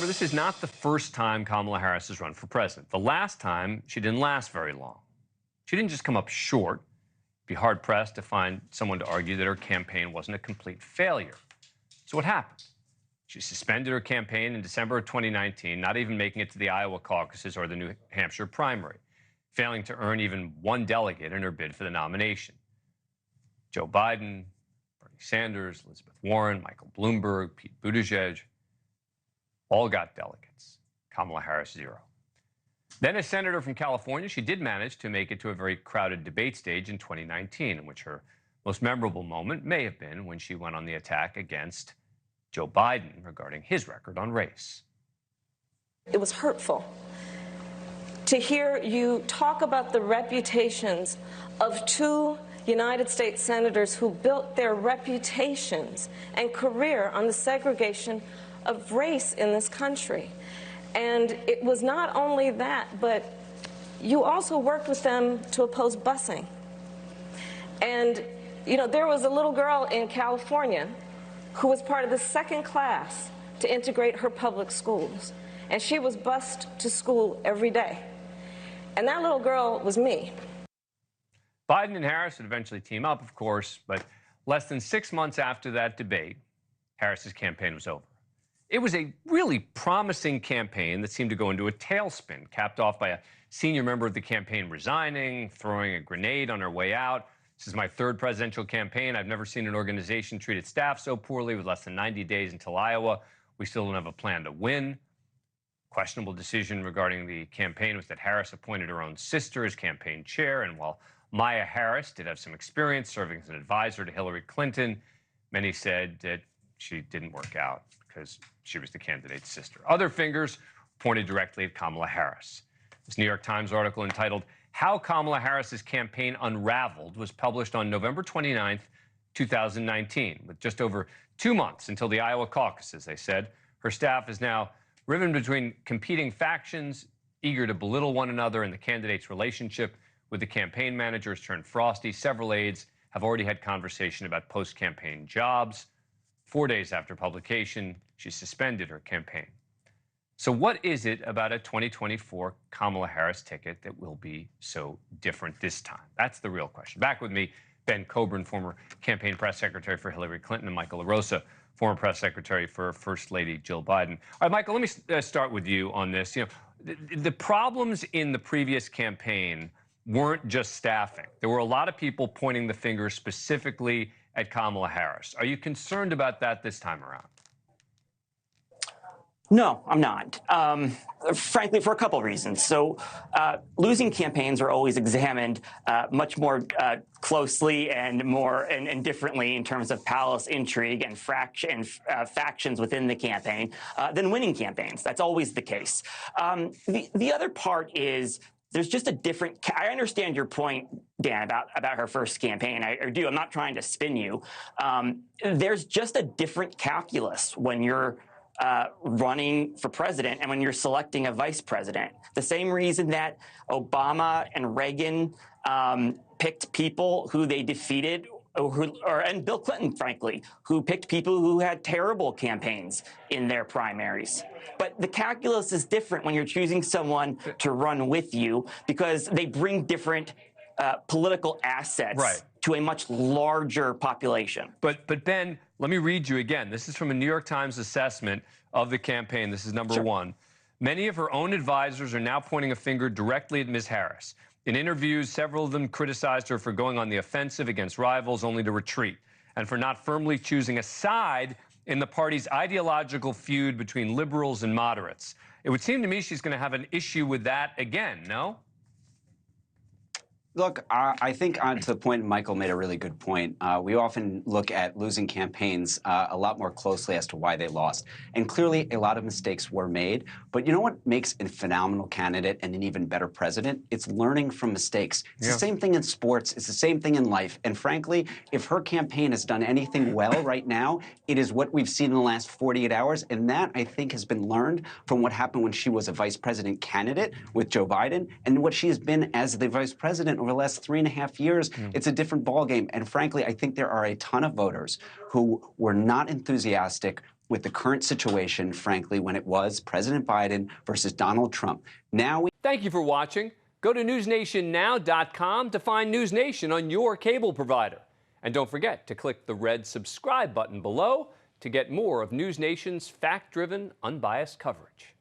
this is not the first time Kamala Harris has run for president. The last time, she didn't last very long. She didn't just come up short. Be hard-pressed to find someone to argue that her campaign wasn't a complete failure. So what happened? She suspended her campaign in December of 2019, not even making it to the Iowa caucuses or the New Hampshire primary, failing to earn even one delegate in her bid for the nomination. Joe Biden, Bernie Sanders, Elizabeth Warren, Michael Bloomberg, Pete Buttigieg, all got delegates. Kamala Harris, 0. Then as senator from California, she did manage to make it to a very crowded debate stage in 2019, in which her most memorable moment may have been when she went on the attack against Joe Biden regarding his record on race. It was hurtful to hear you talk about the reputations of two United States senators who built their reputations and career on the segregation of race in this country. And it was not only that, but you also worked with them to oppose busing. And, you know, there was a little girl in California who was part of the second class to integrate her public schools. And she was bused to school every day. And that little girl was me. Biden and Harris would eventually team up, of course, but less than 6 months after that debate, Harris's campaign was over. It was a really promising campaign that seemed to go into a tailspin, capped off by a senior member of the campaign resigning, throwing a grenade on her way out. This is my third presidential campaign. I've never seen an organization treat its staff so poorly. With less than 90 days until Iowa, we still don't have a plan to win. Questionable decision regarding the campaign was that Harris appointed her own sister as campaign chair, and while Maya Harris did have some experience serving as an advisor to Hillary Clinton, many said that she didn't work out because she was the candidate's sister. Other fingers pointed directly at Kamala Harris. This New York Times article entitled "How Kamala Harris's Campaign Unraveled" was published on November 29th, 2019. With just over 2 months until the Iowa caucuses, they said, her staff is now riven between competing factions, eager to belittle one another, and the candidate's relationship with the campaign managers turned frosty. Several aides have already had conversation about post-campaign jobs. 4 days after publication, she suspended her campaign. So what is it about a 2024 Kamala Harris ticket that will be so different this time? That's the real question. Back with me, Ben Kobren, former campaign press secretary for Hillary Clinton, and Michal Larosa, former press secretary for First Lady Jill Biden. All right, Michael, let me start with you on this. You know, the problems in the previous campaign weren't just staffing. There were a lot of people pointing the finger specifically at Kamala Harris. Are you concerned about that this time around? No, I'm not. Frankly, for a couple of reasons. So losing campaigns are always examined much more closely and more and differently in terms of palace intrigue and factions within the campaign than winning campaigns. That's always the case. The other part is there's just a different. I understand your point, Dan, about her first campaign. I do. I'm not trying to spin you. There's just a different calculus when you're running for president and when you're selecting a vice president. The same reason that Obama and Reagan picked people who they defeated, and Bill Clinton, frankly, who picked people who had terrible campaigns in their primaries. But the calculus is different when you're choosing someone to run with you because they bring different political assets to a much larger population. But Ben, let me read you again. This is from a New York Times assessment of the campaign. This is number one. Many of her own advisors are now pointing a finger directly at Ms. Harris. In interviews, several of them criticized her for going on the offensive against rivals only to retreat, and for not firmly choosing a side in the party's ideological feud between liberals and moderates. It would seem to me she's going to have an issue with that again, no? Look, I think on to the point, Michael made a really good point. We often look at losing campaigns a lot more closely as to why they lost. And clearly, a lot of mistakes were made. But you know what makes a phenomenal candidate and an even better president? It's learning from mistakes. It's the same thing in sports. It's the same thing in life. And frankly, if her campaign has done anything well right now, it is what we've seen in the last 48 hours. And that, I think, has been learned from what happened when she was a vice president candidate with Joe Biden and what she has been as the vice president over the last 3.5 years. It's a different ballgame. And frankly, I think there are a ton of voters who were not enthusiastic with the current situation, frankly, when it was President Biden versus Donald Trump. Now we Thank you for watching. Go to newsnationnow.com to find NewsNation on your cable provider. And don't forget to click the red subscribe button below to get more of NewsNation's fact-driven, unbiased coverage.